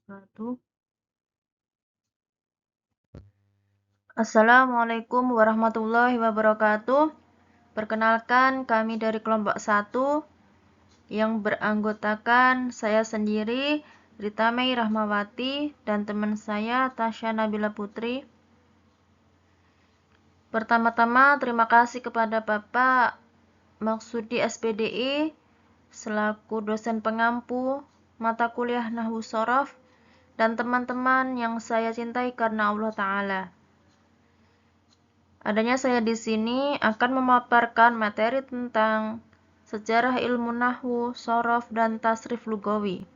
Wabarakatuh. Assalamualaikum warahmatullahi wabarakatuh. Perkenalkan, kami dari kelompok 1 yang beranggotakan saya sendiri, Rita Mei Rahmawati, dan teman saya Tasya Nabila Putri. Pertama-tama, terima kasih kepada Bapak Maksudi SPDI selaku dosen pengampu mata kuliah Nahwu Shorof dan teman-teman yang saya cintai karena Allah Ta'ala. Adanya saya di sini akan memaparkan materi tentang sejarah ilmu nahwu, shorof, dan tasrif lugawi.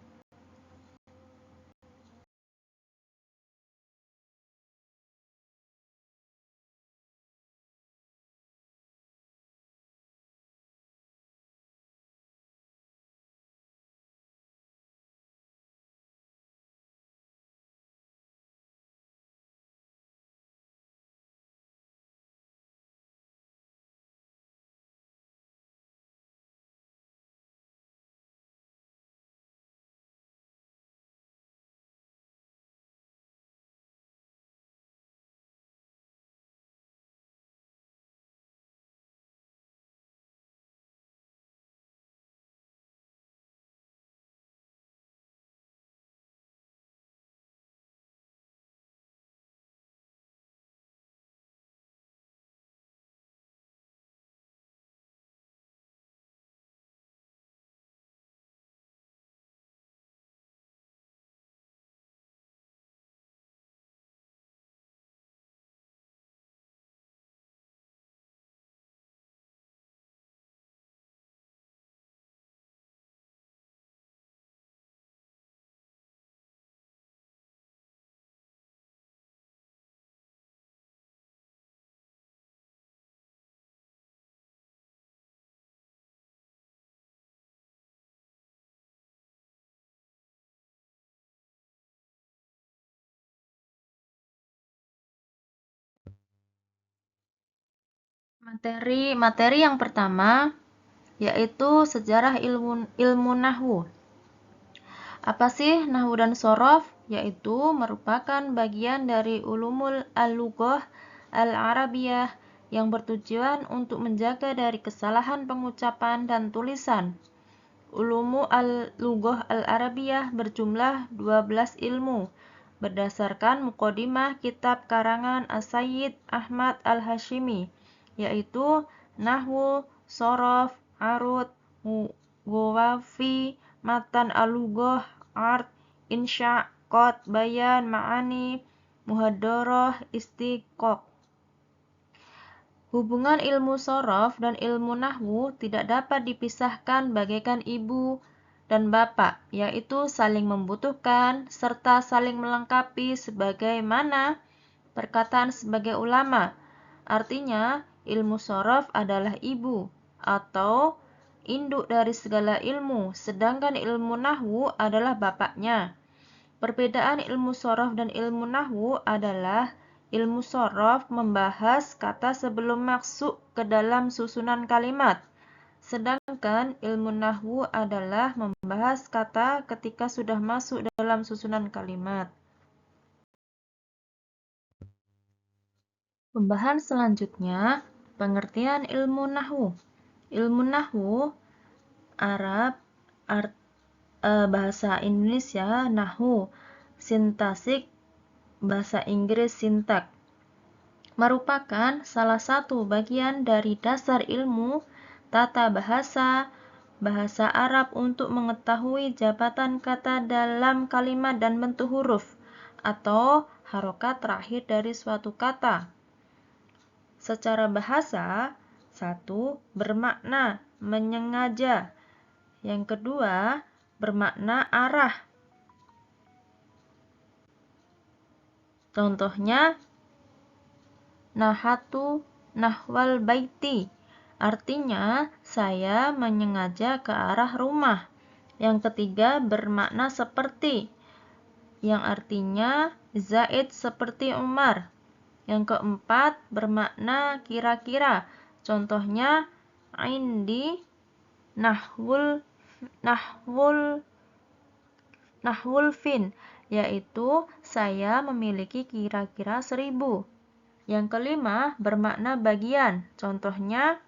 Materi yang pertama yaitu sejarah ilmu nahwu. Apa sih nahwu dan shorof? Yaitu merupakan bagian dari ulumul al-lughah al-arabiyah yang bertujuan untuk menjaga dari kesalahan pengucapan dan tulisan. Ulumu al-lughah al-arabiyah berjumlah 12 ilmu berdasarkan muqaddimah kitab karangan As-Sayyid Ahmad Al-Hashimi, yaitu nahwu, shorof, arud, wafi, matan al-lughah, art, insya, qad, bayan, ma'ani, muhadharah, istiqaq. Hubungan ilmu shorof dan ilmu nahwu tidak dapat dipisahkan bagaikan ibu dan bapak, yaitu saling membutuhkan serta saling melengkapi sebagaimana perkataan sebagai ulama. Artinya, ilmu shorof adalah ibu atau induk dari segala ilmu, sedangkan ilmu nahwu adalah bapaknya. Perbedaan ilmu shorof dan ilmu nahwu adalah ilmu shorof membahas kata sebelum masuk ke dalam susunan kalimat, sedangkan ilmu nahwu adalah membahas kata ketika sudah masuk dalam susunan kalimat. Pembahasan selanjutnya, pengertian ilmu nahwu. Ilmu nahwu Arab, bahasa Indonesia nahwu, sintaksis bahasa Inggris sintak, merupakan salah satu bagian dari dasar ilmu tata bahasa bahasa Arab untuk mengetahui jabatan kata dalam kalimat dan bentuk huruf atau harokat terakhir dari suatu kata. Secara bahasa, satu, bermakna menyengaja. Yang kedua, bermakna arah. Contohnya, nahatu nahwal baiti, artinya saya menyengaja ke arah rumah. Yang ketiga, bermakna seperti, yang artinya Zaid seperti Umar. Yang keempat, bermakna kira-kira, contohnya indi nahwul nahwul fin, yaitu saya memiliki kira-kira 1000. Yang kelima, bermakna bagian. Contohnya,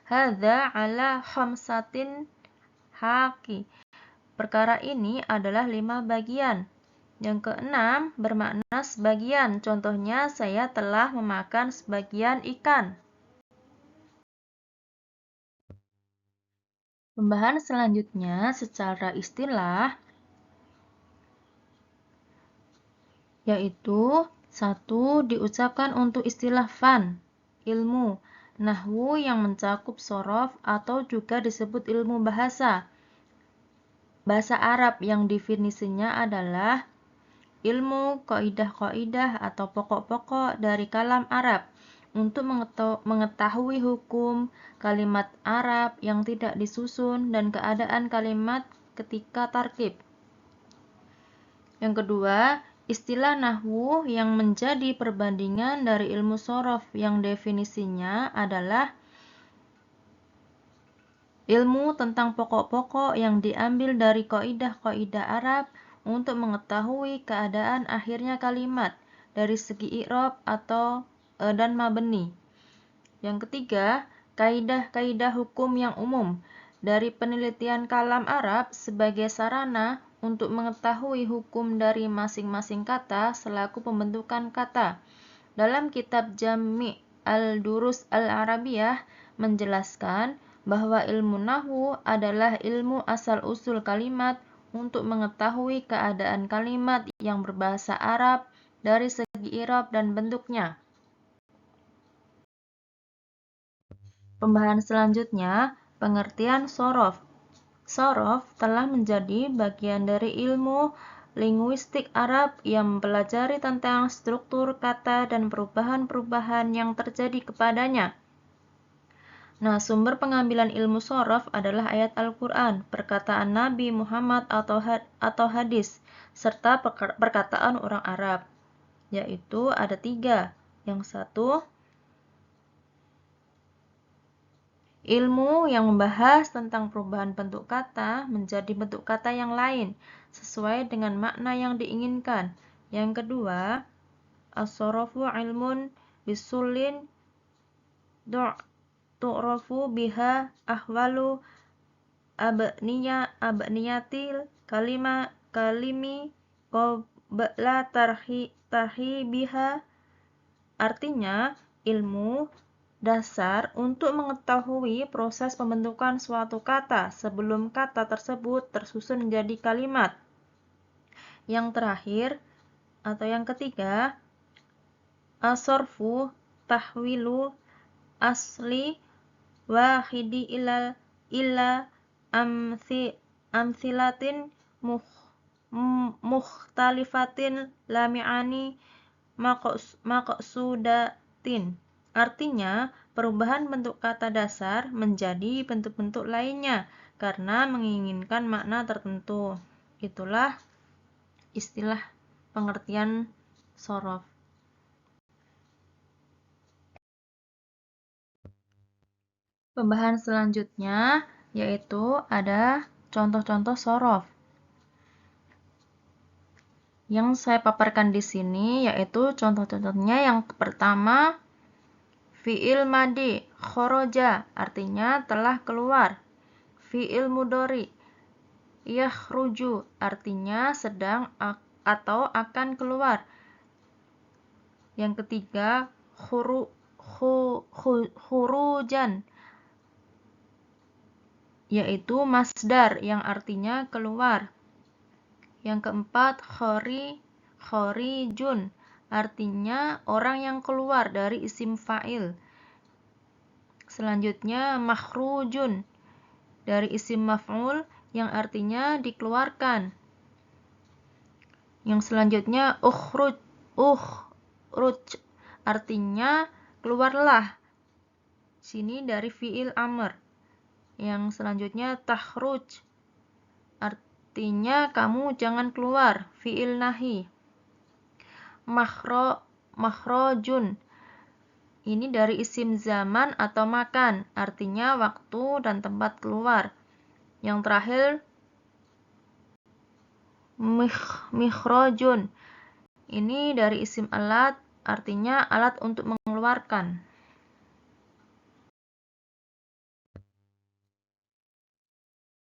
hadza ala khamsatin haki. Perkara ini adalah 5 bagian. Yang keenam, bermakna sebagian. Contohnya, saya telah memakan sebagian ikan. Pembahasan selanjutnya secara istilah, yaitu 1. Diucapkan untuk istilah fan, ilmu, nahwu yang mencakup shorof atau juga disebut ilmu bahasa. Bahasa Arab yang definisinya adalah ilmu, kaidah-kaidah atau pokok-pokok dari kalam Arab untuk mengetahui hukum kalimat Arab yang tidak disusun dan keadaan kalimat ketika tarkib. Yang kedua, istilah nahwu yang menjadi perbandingan dari ilmu shorof yang definisinya adalah ilmu tentang pokok-pokok yang diambil dari kaidah-kaidah Arab untuk mengetahui keadaan akhirnya kalimat dari segi i'rab atau dan mabni. Yang ketiga, kaidah-kaidah hukum yang umum dari penelitian kalam Arab sebagai sarana untuk mengetahui hukum dari masing-masing kata selaku pembentukan kata. Dalam kitab Jami' al-Durus al-Arabiyah menjelaskan bahwa ilmu nahwu adalah ilmu asal-usul kalimat untuk mengetahui keadaan kalimat yang berbahasa Arab dari segi i'rab dan bentuknya. Pembahasan selanjutnya, pengertian shorof. Shorof telah menjadi bagian dari ilmu linguistik Arab yang mempelajari tentang struktur kata dan perubahan-perubahan yang terjadi kepadanya. Nah, sumber pengambilan ilmu shorof adalah ayat Al-Quran, perkataan Nabi Muhammad atau hadis, serta perkataan orang Arab, yaitu ada 3. Yang satu, ilmu yang membahas tentang perubahan bentuk kata menjadi bentuk kata yang lain sesuai dengan makna yang diinginkan. Yang kedua, as-shorofu ilmun bisulin tu'rafu biha ahwalu abniyatil kalimi qabla biha. Artinya, ilmu dasar untuk mengetahui proses pembentukan suatu kata sebelum kata tersebut tersusun menjadi kalimat. Yang terakhir atau yang ketiga, as-sarfu tahwilu asli wahidi ila amsilatin mukhtalifatin lami'ani maqsudatin. Artinya, perubahan bentuk kata dasar menjadi bentuk-bentuk lainnya karena menginginkan makna tertentu. Itulah istilah pengertian shorof. Pembahasan selanjutnya yaitu ada contoh-contoh shorof. Yang saya paparkan di sini yaitu contoh-contohnya. Yang pertama, fi'il madi, khoroja, artinya telah keluar. Fi'il mudhari, yakhruju, artinya sedang atau akan keluar. Yang ketiga, khurujan, yaitu masdar yang artinya keluar. Yang keempat, khorijun, artinya orang yang keluar dari isim fa'il. Selanjutnya, makhrujun, dari isim maf'ul yang artinya dikeluarkan. Yang selanjutnya, ukhruj, artinya keluarlah. Sini dari fi'il amr. Yang selanjutnya, takhruj, artinya kamu jangan keluar, fi'il nahi. Makhrojun, ini dari isim zaman atau makan, artinya waktu dan tempat keluar. Yang terakhir, Mikhrajun. Ini dari isim alat, artinya alat untuk mengeluarkan.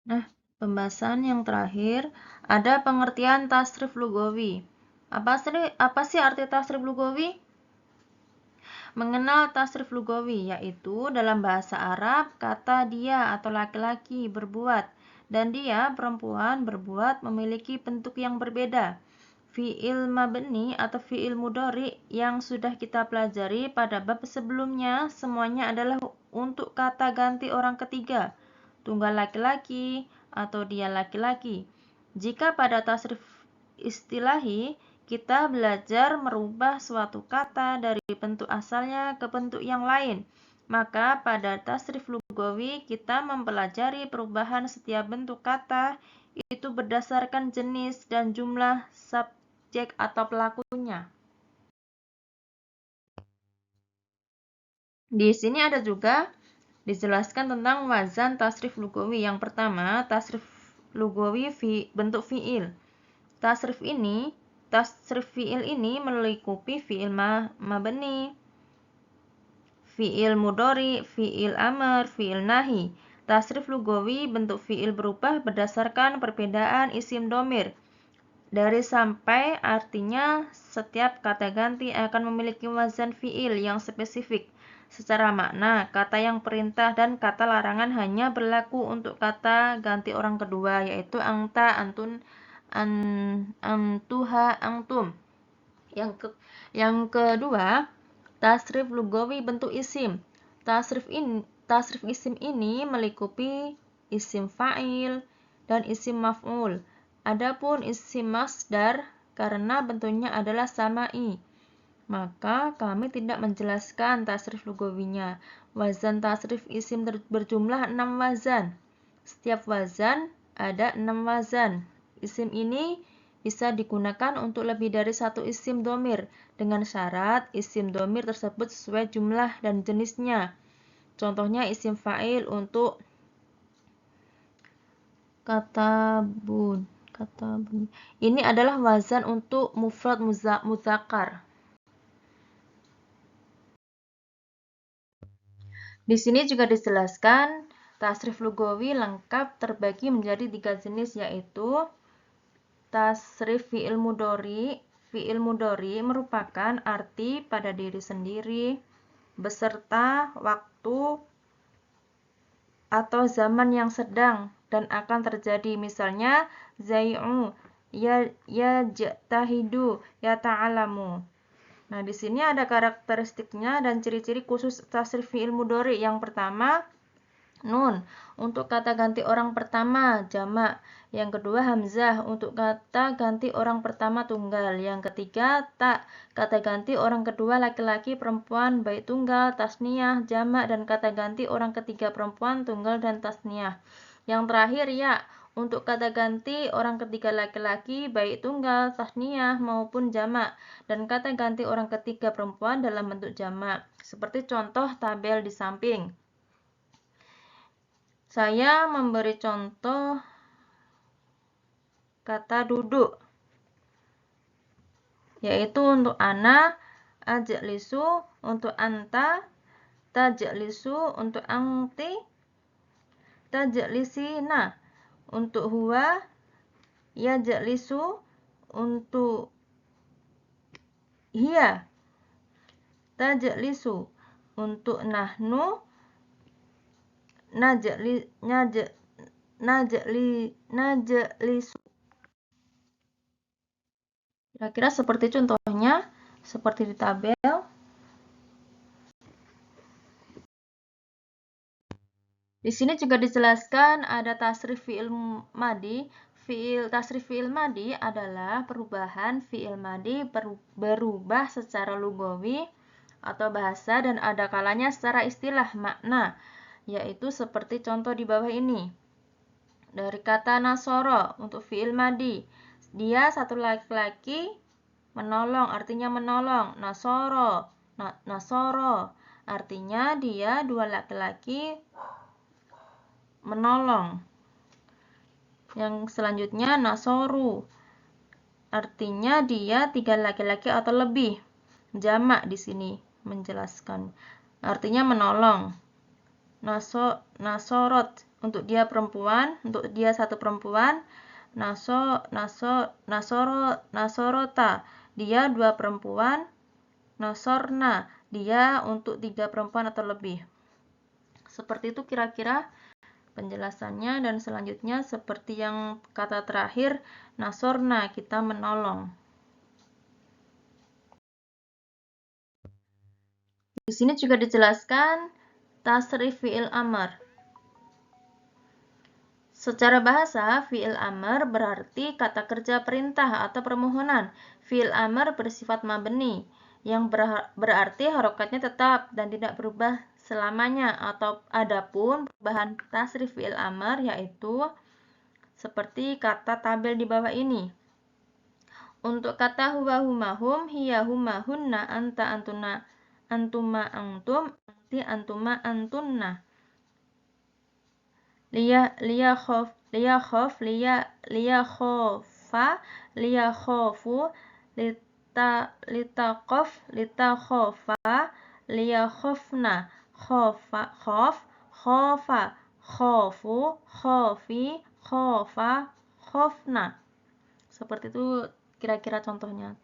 Nah, pembahasan yang terakhir, ada pengertian tasrif lugawi. Apa sih arti tasrif lugawi? Mengenal tasrif lugawi, yaitu dalam bahasa Arab, kata dia atau laki-laki berbuat, dan dia perempuan berbuat memiliki bentuk yang berbeda. Fi'il mabni atau fi'il mudhari yang sudah kita pelajari pada bab sebelumnya, semuanya adalah untuk kata ganti orang ketiga, tunggal laki-laki atau dia laki-laki. Jika pada tasrif istilahi, kita belajar merubah suatu kata dari bentuk asalnya ke bentuk yang lain. Maka pada tasrif lugawi kita mempelajari perubahan setiap bentuk kata itu berdasarkan jenis dan jumlah subjek atau pelakunya. Di sini ada juga dijelaskan tentang wazan tasrif lugawi. Yang pertama, tasrif lugawi bentuk fi'il. Tasrif fi'il ini melingkupi fi'il mabni, fi'il mudhari, fi'il amr, fi'il nahi. Tasrif lugawi bentuk fi'il berubah berdasarkan perbedaan isim domir. Dari sampai artinya setiap kata ganti akan memiliki wazan fi'il yang spesifik. Secara makna, kata yang perintah dan kata larangan hanya berlaku untuk kata ganti orang kedua, yaitu anta, antun, antuha, antum. Yang kedua, tasrif lugawi bentuk isim. Tasrif isim ini melingkupi isim fa'il dan isim maf'ul. Adapun isim masdar karena bentuknya adalah sama'i, maka kami tidak menjelaskan tasrif lugawinya. Wazan tasrif isim berjumlah 6 wazan. Setiap wazan ada 6 wazan. Isim ini bisa digunakan untuk lebih dari satu isim domir dengan syarat isim domir tersebut sesuai jumlah dan jenisnya. Contohnya isim fa'il untuk kata bun. Ini adalah wazan untuk mufrad mudzakkar. Di sini juga dijelaskan tasrif lugawi lengkap terbagi menjadi 3 jenis, yaitu tasrif fi'il mudhari. Fi'il mudhari merupakan arti pada diri sendiri beserta waktu atau zaman yang sedang dan akan terjadi. Misalnya zai'u, yajtahidu, yata'alamu. Nah, di sini ada karakteristiknya dan ciri-ciri khusus tasrif fi'il mudhari. Yang pertama, nun untuk kata ganti orang pertama jamak. Yang kedua, hamzah untuk kata ganti orang pertama tunggal. Yang ketiga, ta kata ganti orang kedua laki-laki perempuan baik tunggal, tasniyah, jamak, dan kata ganti orang ketiga perempuan tunggal dan tasniyah. Yang terakhir, ya untuk kata ganti orang ketiga laki-laki baik tunggal, tasniyah maupun jamak, dan kata ganti orang ketiga perempuan dalam bentuk jamak. Seperti contoh tabel di samping. Saya memberi contoh kata duduk, yaitu untuk ana, ajlisu untuk anta, tajlisu untuk anti, tajlisina untuk huwa, yajlisu untuk hiya, tajlisu untuk nahnu, najlisu. Kira-kira seperti contohnya, seperti di tabel. Di sini juga dijelaskan ada tasrif fi'il madi. Tasrif fi'il madi adalah perubahan fi'il madi berubah secara lugawi atau bahasa dan ada kalanya secara istilah makna, yaitu seperti contoh di bawah ini. Dari kata nasoro untuk fi'il madi, dia satu laki-laki menolong, artinya menolong. Nasoro artinya dia dua laki-laki menolong. Yang selanjutnya nasoru artinya dia 3 laki-laki atau lebih. Jamak di sini menjelaskan. Artinya menolong. Nasorot untuk dia perempuan, untuk dia satu perempuan. Nasorota dia 2 perempuan. Nasorna dia untuk 3 perempuan atau lebih. Seperti itu kira-kira penjelasannya, dan selanjutnya seperti yang kata terakhir, nasorna kita menolong. Di sini juga dijelaskan tasrif fi'il amr. Secara bahasa, fi'il amr berarti kata kerja perintah atau permohonan. Fi'il amr bersifat mabni, yang berarti harokatnya tetap dan tidak berubah selamanya. Atau adapun perubahan tasrif fi'il amr yaitu seperti kata tabel di bawah ini. Untuk kata huwa huma hum, hiya huma hunna, anta antuna, antuma antum, anti antuma antunna. Liya khofa, liya khofu, lita khofa, liya khofna, khofa, khofu, khofi, khofa, khofna. Seperti itu kira-kira contohnya.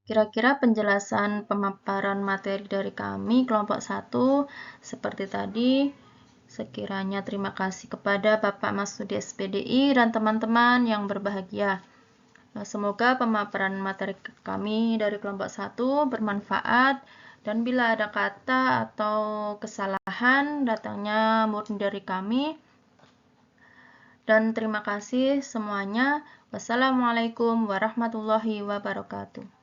Kira-kira penjelasan pemaparan materi dari kami kelompok 1 seperti tadi. Sekiranya terima kasih kepada Bapak Masudi SPDI dan teman-teman yang berbahagia. Semoga pemaparan materi kami dari kelompok 1 bermanfaat, dan bila ada kata atau kesalahan datangnya murni dari kami. Dan terima kasih semuanya. Wassalamualaikum warahmatullahi wabarakatuh.